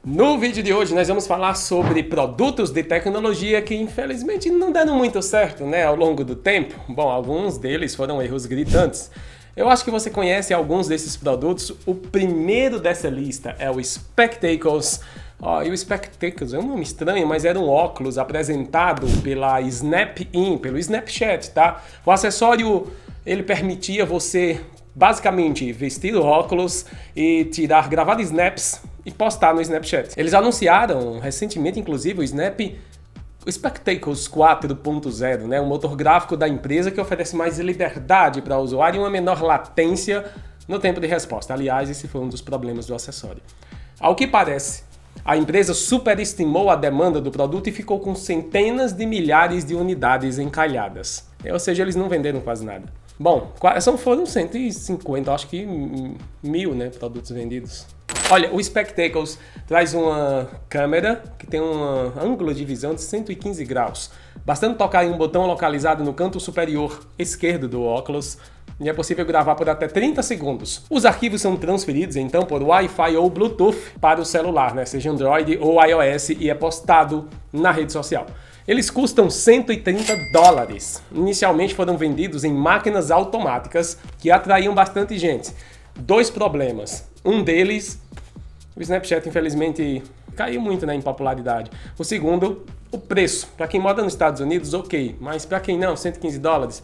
No vídeo de hoje nós vamos falar sobre produtos de tecnologia que infelizmente não deram muito certo, né, ao longo do tempo. Bom, alguns deles foram erros gritantes. Eu acho que você conhece alguns desses produtos. O primeiro dessa lista é o Spectacles. E o Spectacles é um nome estranho, mas era um óculos apresentado pela Snap-in, pelo Snapchat, tá? O acessório, ele permitia você basicamente vestir o óculos e gravar snaps e postar no Snapchat. Eles anunciaram recentemente, inclusive, o Spectacles 4.0, né? Um motor gráfico da empresa que oferece mais liberdade para o usuário e uma menor latência no tempo de resposta. Aliás, esse foi um dos problemas do acessório. Ao que parece, a empresa superestimou a demanda do produto e ficou com centenas de milhares de unidades encalhadas. Ou seja, eles não venderam quase nada. Bom, foram 150, acho que 1000, né, produtos vendidos. Olha, o Spectacles traz uma câmera que tem um ângulo de visão de 115 graus. Bastando tocar em um botão localizado no canto superior esquerdo do óculos, e é possível gravar por até 30 segundos. Os arquivos são transferidos então por Wi-Fi ou Bluetooth para o celular, né, seja Android ou iOS, e é postado na rede social. Eles custam $130. Inicialmente foram vendidos em máquinas automáticas que atraíam bastante gente. Dois problemas. Um deles, o Snapchat infelizmente caiu muito, né, em popularidade. O segundo, o preço. Para quem mora nos Estados Unidos, ok, mas para quem não, $115.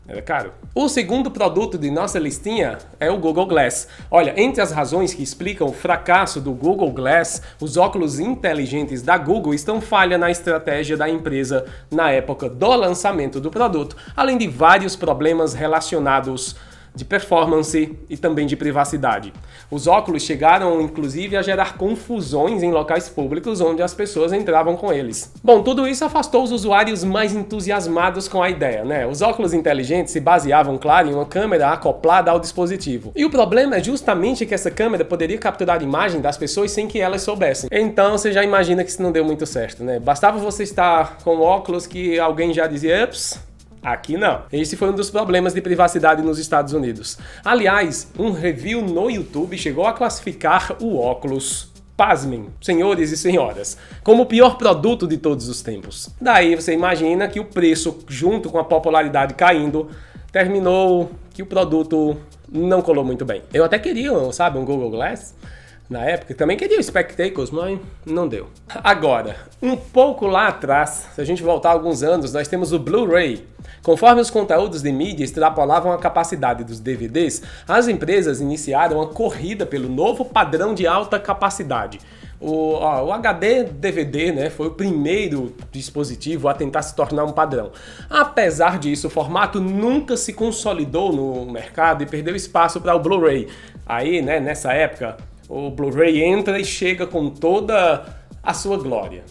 Era caro. O segundo produto de nossa listinha é o Google Glass. Olha, entre as razões que explicam o fracasso do Google Glass, os óculos inteligentes da Google estão falha na estratégia da empresa na época do lançamento do produto, além de vários problemas relacionados de performance e também de privacidade. Os óculos chegaram, inclusive, a gerar confusões em locais públicos onde as pessoas entravam com eles. Bom, tudo isso afastou os usuários mais entusiasmados com a ideia, né? Os óculos inteligentes se baseavam, claro, em uma câmera acoplada ao dispositivo. E o problema é justamente que essa câmera poderia capturar a imagem das pessoas sem que elas soubessem. Então, você já imagina que isso não deu muito certo, né? Bastava você estar com óculos que alguém já dizia, ups, aqui não. Esse foi um dos problemas de privacidade nos Estados Unidos. Aliás, um review no YouTube chegou a classificar o óculos, pasmem, senhores e senhoras, como o pior produto de todos os tempos. Daí você imagina que o preço, junto com a popularidade caindo, terminou que o produto não colou muito bem. Eu até queria, sabe, um Google Glass na época, também queria o Spectacles, mas não deu. Agora, um pouco lá atrás, se a gente voltar alguns anos, nós temos o Blu-ray. Conforme os conteúdos de mídia extrapolavam a capacidade dos DVDs, as empresas iniciaram a corrida pelo novo padrão de alta capacidade. O HD DVD, né, foi o primeiro dispositivo a tentar se tornar um padrão. Apesar disso, o formato nunca se consolidou no mercado e perdeu espaço para o Blu-ray. Aí, né, nessa época, o Blu-ray entra e chega com toda a sua glória.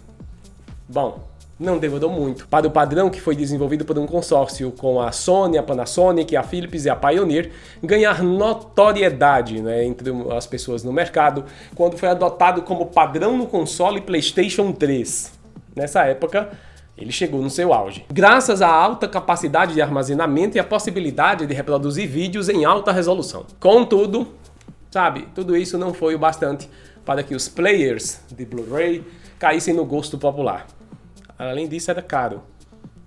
Bom, não demorou muito para o padrão, que foi desenvolvido por um consórcio com a Sony, a Panasonic, a Philips e a Pioneer, ganhar notoriedade, né, entre as pessoas no mercado, quando foi adotado como padrão no console PlayStation 3. Nessa época, ele chegou no seu auge. Graças à alta capacidade de armazenamento e à possibilidade de reproduzir vídeos em alta resolução. Contudo, sabe, tudo isso não foi o bastante para que os players de Blu-ray caíssem no gosto popular. Além disso, era caro,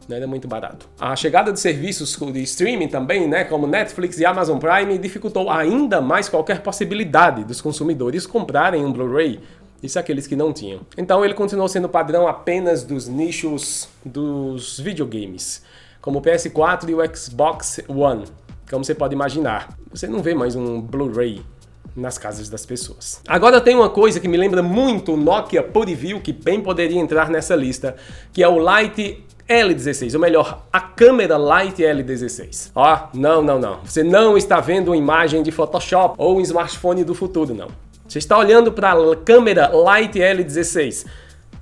não era muito barato. A chegada de serviços de streaming também, né, como Netflix e Amazon Prime, dificultou ainda mais qualquer possibilidade dos consumidores comprarem um Blu-ray, isso aqueles que não tinham. Então ele continuou sendo padrão apenas dos nichos dos videogames, como o PS4 e o Xbox One. Como você pode imaginar, você não vê mais um Blu-ray nas casas das pessoas. Agora tem uma coisa que me lembra muito o Nokia PureView, que bem poderia entrar nessa lista, que é o Lite L16, ou melhor, a câmera Lite L16. Não. Você não está vendo uma imagem de Photoshop ou um smartphone do futuro, não. Você está olhando para a câmera Lite L16.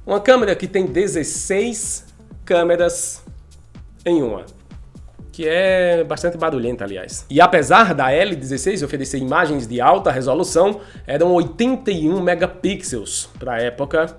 Uma câmera que tem 16 câmeras em uma, que é bastante barulhenta, aliás. E apesar da L16 oferecer imagens de alta resolução, eram 81 megapixels para a época.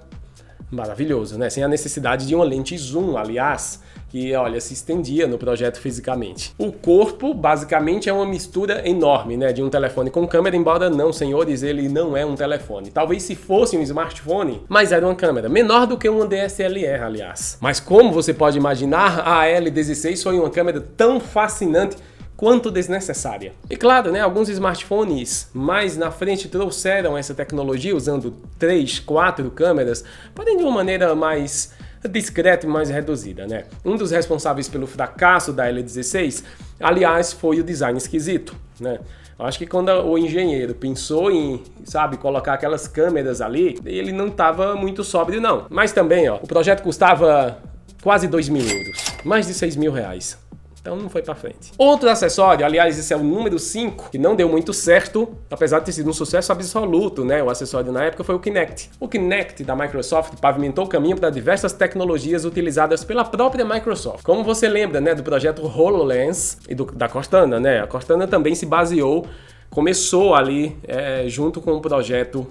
Maravilhoso, né? Sem a necessidade de uma lente zoom, aliás, que, olha, se estendia no projeto fisicamente. O corpo, basicamente, é uma mistura enorme, né, de um telefone com câmera, embora não, senhores, ele não é um telefone. Talvez se fosse um smartphone, mas era uma câmera, menor do que uma DSLR, aliás. Mas como você pode imaginar, a L16 foi uma câmera tão fascinante quanto desnecessária. E claro, né, alguns smartphones mais na frente trouxeram essa tecnologia usando 3, 4 câmeras, porém de uma maneira mais discreta e mais reduzida, né? Um dos responsáveis pelo fracasso da L16, aliás, foi o design esquisito, né? Eu acho que quando o engenheiro pensou em, sabe, colocar aquelas câmeras ali, ele não estava muito sóbrio não. Mas também, ó, o projeto custava quase 2 mil euros, mais de 6 mil reais. Então não foi pra frente. Outro acessório, aliás, esse é o número 5, que não deu muito certo, apesar de ter sido um sucesso absoluto, né? O acessório na época foi o Kinect. O Kinect da Microsoft pavimentou o caminho para diversas tecnologias utilizadas pela própria Microsoft. Como você lembra, né, do projeto HoloLens e da Cortana, né? A Cortana também se baseou, começou ali junto com o projeto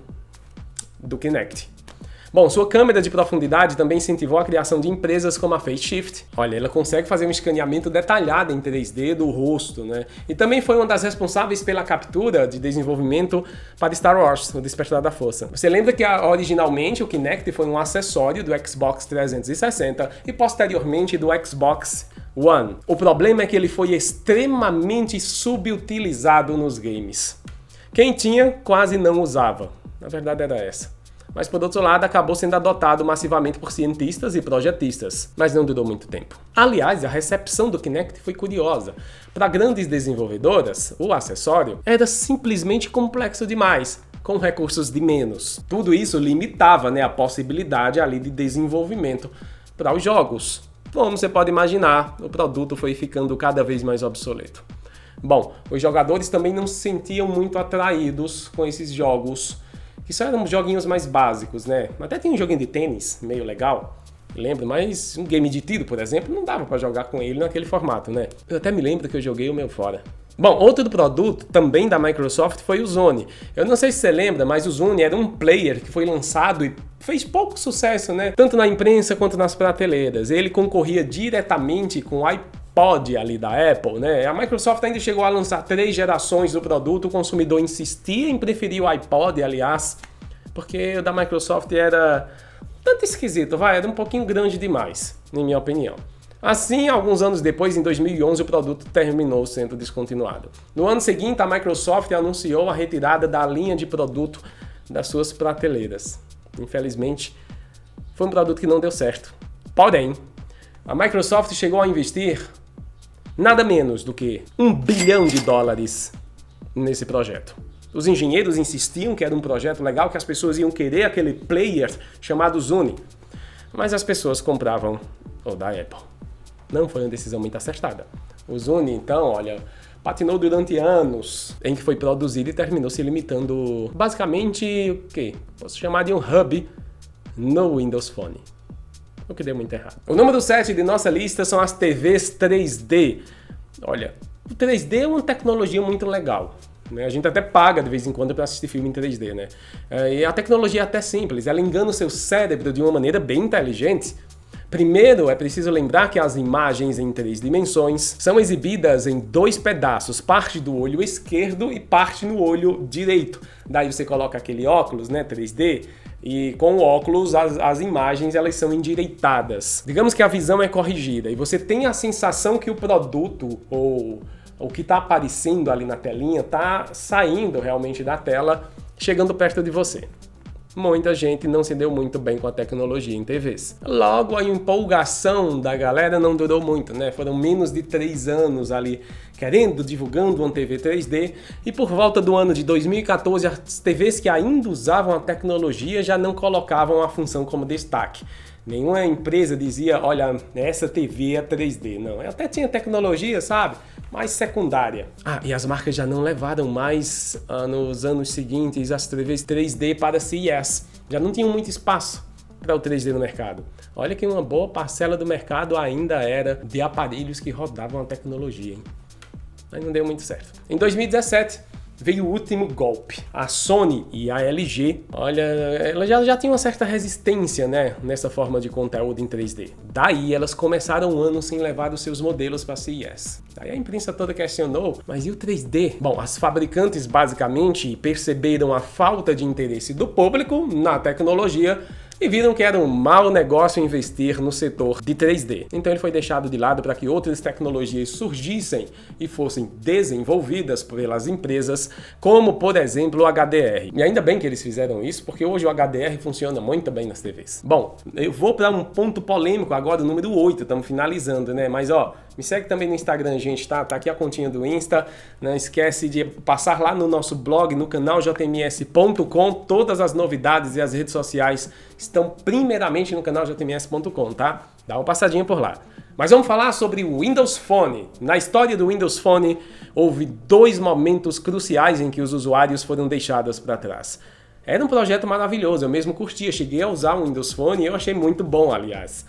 do Kinect. Bom, sua câmera de profundidade também incentivou a criação de empresas como a Faceshift. Olha, ela consegue fazer um escaneamento detalhado em 3D do rosto, né? E também foi uma das responsáveis pela captura de desenvolvimento para Star Wars, o Despertar da Força. Você lembra que originalmente o Kinect foi um acessório do Xbox 360 e posteriormente do Xbox One. O problema é que ele foi extremamente subutilizado nos games. Quem tinha, quase não usava. A verdade era essa. Mas, por outro lado, acabou sendo adotado massivamente por cientistas e projetistas, mas não durou muito tempo. Aliás, a recepção do Kinect foi curiosa. Para grandes desenvolvedoras, o acessório era simplesmente complexo demais, com recursos de menos. Tudo isso limitava, né, a possibilidade ali de desenvolvimento para os jogos. Como você pode imaginar, o produto foi ficando cada vez mais obsoleto. Bom, os jogadores também não se sentiam muito atraídos com esses jogos, que só eram joguinhos mais básicos, né? Até tinha um joguinho de tênis, meio legal, lembro, mas um game de tiro, por exemplo, não dava pra jogar com ele naquele formato, né? Eu até me lembro que eu joguei o meu fora. Bom, outro produto também da Microsoft foi o Zune. Eu não sei se você lembra, mas o Zune era um player que foi lançado e fez pouco sucesso, né? Tanto na imprensa quanto nas prateleiras. Ele concorria diretamente com o iPod ali da Apple, né? A Microsoft ainda chegou a lançar 3 gerações do produto, o consumidor insistia em preferir o iPod, aliás, porque o da Microsoft era tanto esquisito, era um pouquinho grande demais, na minha opinião. Assim, alguns anos depois, em 2011, o produto terminou sendo descontinuado. No ano seguinte, a Microsoft anunciou a retirada da linha de produto das suas prateleiras. Infelizmente, foi um produto que não deu certo. Porém, a Microsoft chegou a investir nada menos do que $1 bilhão nesse projeto. Os engenheiros insistiam que era um projeto legal, que as pessoas iam querer aquele player chamado Zune, mas as pessoas compravam o da Apple. Não foi uma decisão muito acertada. O Zune, então, olha, patinou durante anos em que foi produzido e terminou se limitando basicamente o que posso chamar de um hub no Windows Phone. O que deu muito errado. O número 7 de nossa lista são as TVs 3D. Olha, o 3D é uma tecnologia muito legal, né? A gente até paga de vez em quando para assistir filme em 3D, né? E a tecnologia é até simples, ela engana o seu cérebro de uma maneira bem inteligente. Primeiro, é preciso lembrar que as imagens em 3 dimensões são exibidas em 2 pedaços, parte do olho esquerdo e parte no olho direito. Daí você coloca aquele óculos, né, 3D, e com o óculos as imagens elas são endireitadas. Digamos que a visão é corrigida e você tem a sensação que o produto ou o que está aparecendo ali na telinha está saindo realmente da tela, chegando perto de você. Muita gente não se deu muito bem com a tecnologia em TVs. Logo, a empolgação da galera não durou muito, né? Foram menos de 3 anos ali divulgando uma TV 3D, e por volta do ano de 2014, as TVs que ainda usavam a tecnologia já não colocavam a função como destaque. Nenhuma empresa dizia, olha, essa TV é 3D. Não, até tinha tecnologia, sabe? Mais secundária. E as marcas já não levaram mais, nos anos seguintes, as TVs 3D para CES. Já não tinham muito espaço para o 3D no mercado. Olha que uma boa parcela do mercado ainda era de aparelhos que rodavam a tecnologia, hein? Mas não deu muito certo. Em 2017, veio o último golpe. A Sony e a LG, olha, elas já tinham uma certa resistência, né, nessa forma de conteúdo em 3D. Daí elas começaram um ano sem levar os seus modelos para a CES. Daí a imprensa toda questionou, mas e o 3D? Bom, as fabricantes basicamente perceberam a falta de interesse do público na tecnologia e viram que era um mau negócio investir no setor de 3D. Então ele foi deixado de lado para que outras tecnologias surgissem e fossem desenvolvidas pelas empresas, como por exemplo o HDR. E ainda bem que eles fizeram isso, porque hoje o HDR funciona muito bem nas TVs. Bom, eu vou para um ponto polêmico agora, o número 8, estamos finalizando, né? Mas ó, me segue também no Instagram, gente, tá? Tá aqui a continha do Insta. Não esquece de passar lá no nosso blog, no canal jms.com. Todas as novidades e as redes sociais estão primeiramente no canal jms.com, tá? Dá uma passadinha por lá. Mas vamos falar sobre o Windows Phone. Na história do Windows Phone, houve 2 momentos cruciais em que os usuários foram deixados para trás. Era um projeto maravilhoso, eu mesmo curtia, cheguei a usar o Windows Phone e eu achei muito bom, aliás.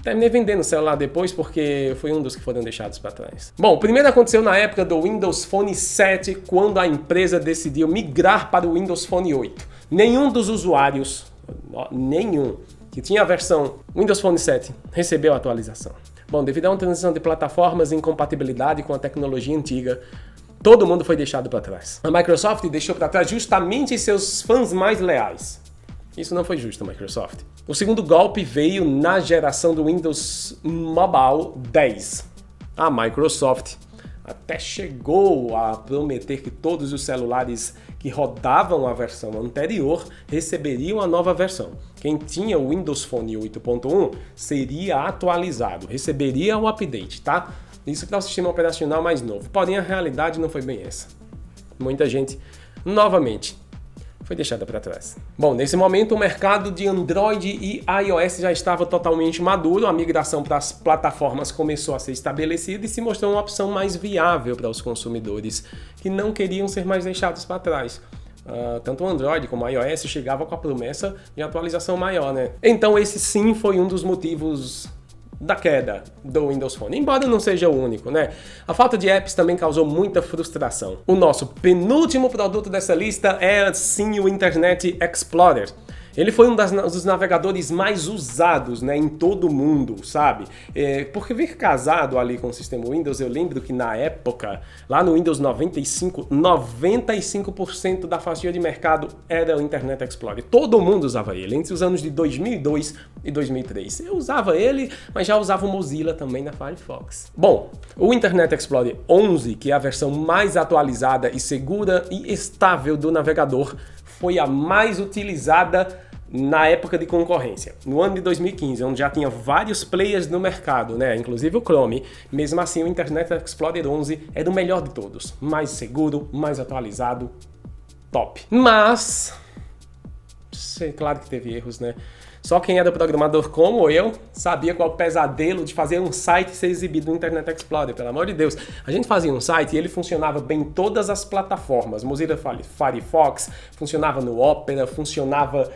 Terminei vendendo o celular depois porque foi um dos que foram deixados para trás. Bom, o primeiro aconteceu na época do Windows Phone 7, quando a empresa decidiu migrar para o Windows Phone 8. Nenhum dos usuários, que tinha a versão Windows Phone 7, recebeu a atualização. Bom, devido a uma transição de plataformas e incompatibilidade com a tecnologia antiga, todo mundo foi deixado para trás. A Microsoft deixou para trás justamente seus fãs mais leais. Isso não foi justo, Microsoft. O segundo golpe veio na geração do Windows Mobile 10. A Microsoft até chegou a prometer que todos os celulares que rodavam a versão anterior receberiam a nova versão. Quem tinha o Windows Phone 8.1 seria atualizado, receberia o update, tá? Isso para o sistema operacional mais novo. Porém, a realidade não foi bem essa. Muita gente, novamente, foi deixada para trás. Bom, nesse momento o mercado de Android e iOS já estava totalmente maduro, a migração para as plataformas começou a ser estabelecida e se mostrou uma opção mais viável para os consumidores que não queriam ser mais deixados para trás. Tanto o Android como o iOS chegava com a promessa de atualização maior, né? Então esse sim foi um dos motivos da queda do Windows Phone, embora não seja o único, né? A falta de apps também causou muita frustração. O nosso penúltimo produto dessa lista é sim o Internet Explorer. Ele foi um dos navegadores mais usados, né, em todo o mundo, sabe? Porque vir casado ali com o sistema Windows, eu lembro que na época, lá no Windows 95, 95% da fatia de mercado era o Internet Explorer. Todo mundo usava ele, entre os anos de 2002 e 2003. Eu usava ele, mas já usava o Mozilla também na Firefox. Bom, o Internet Explorer 11, que é a versão mais atualizada e segura e estável do navegador, foi a mais utilizada na época de concorrência. No ano de 2015, onde já tinha vários players no mercado, né? Inclusive o Chrome, mesmo assim o Internet Explorer 11 era o melhor de todos. Mais seguro, mais atualizado, top. Mas, claro que teve erros, né? Só quem era programador como eu sabia qual o pesadelo de fazer um site ser exibido no Internet Explorer, pelo amor de Deus. A gente fazia um site e ele funcionava bem em todas as plataformas. Mozilla Firefox, funcionava no Opera, funcionava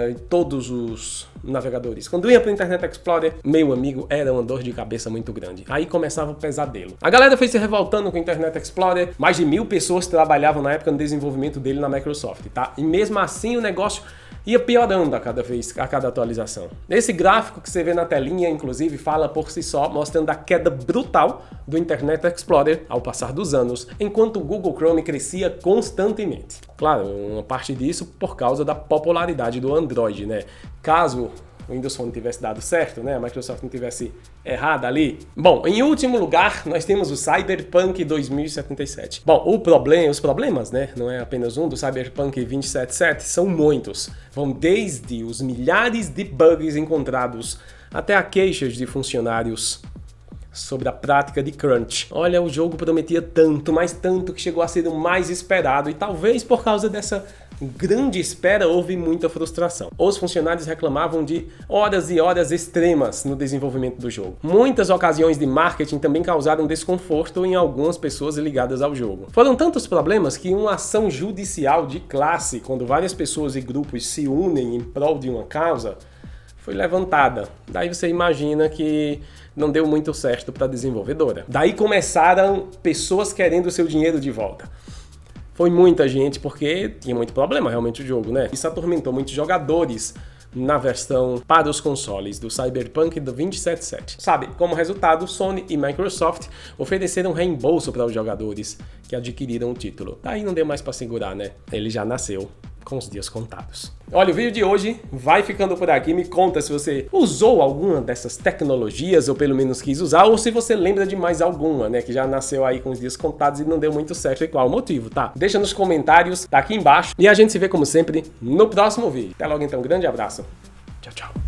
em todos os navegadores. Quando ia para o Internet Explorer, meu amigo, era uma dor de cabeça muito grande. Aí começava o pesadelo. A galera foi se revoltando com o Internet Explorer. Mais de 1000 pessoas trabalhavam na época no desenvolvimento dele na Microsoft, tá? E mesmo assim o negócio ia piorando a cada atualização. Esse gráfico que você vê na telinha, inclusive, fala por si só, mostrando a queda brutal do Internet Explorer ao passar dos anos, enquanto o Google Chrome crescia constantemente. Claro, uma parte disso por causa da popularidade do Android, né? Caso o Windows Phone tivesse dado certo, né? A Microsoft não tivesse errado ali. Bom, em último lugar, nós temos o Cyberpunk 2077. Bom, os problemas, né? Não é apenas um do Cyberpunk 2077, são muitos. Vão desde os milhares de bugs encontrados até a queixas de funcionários sobre a prática de crunch. Olha, o jogo prometia tanto, mas tanto que chegou a ser o mais esperado e talvez por causa dessa grande espera houve muita frustração. Os funcionários reclamavam de horas e horas extremas no desenvolvimento do jogo. Muitas ocasiões de marketing também causaram desconforto em algumas pessoas ligadas ao jogo. Foram tantos problemas que uma ação judicial de classe, quando várias pessoas e grupos se unem em prol de uma causa, foi levantada. Daí você imagina que não deu muito certo para a desenvolvedora. Daí começaram pessoas querendo seu dinheiro de volta. Foi muita gente, porque tinha muito problema realmente o jogo, né? Isso atormentou muitos jogadores na versão para os consoles do Cyberpunk do 2077. Sabe, como resultado, Sony e Microsoft ofereceram reembolso para os jogadores que adquiriram o título. Daí não deu mais para segurar, né? Ele já nasceu com os dias contados. Olha, o vídeo de hoje vai ficando por aqui. Me conta se você usou alguma dessas tecnologias, ou pelo menos quis usar, ou se você lembra de mais alguma, né, que já nasceu aí com os dias contados e não deu muito certo, e qual o motivo, tá? Deixa nos comentários, tá aqui embaixo, e a gente se vê como sempre no próximo vídeo. Até logo então, grande abraço. Tchau, tchau.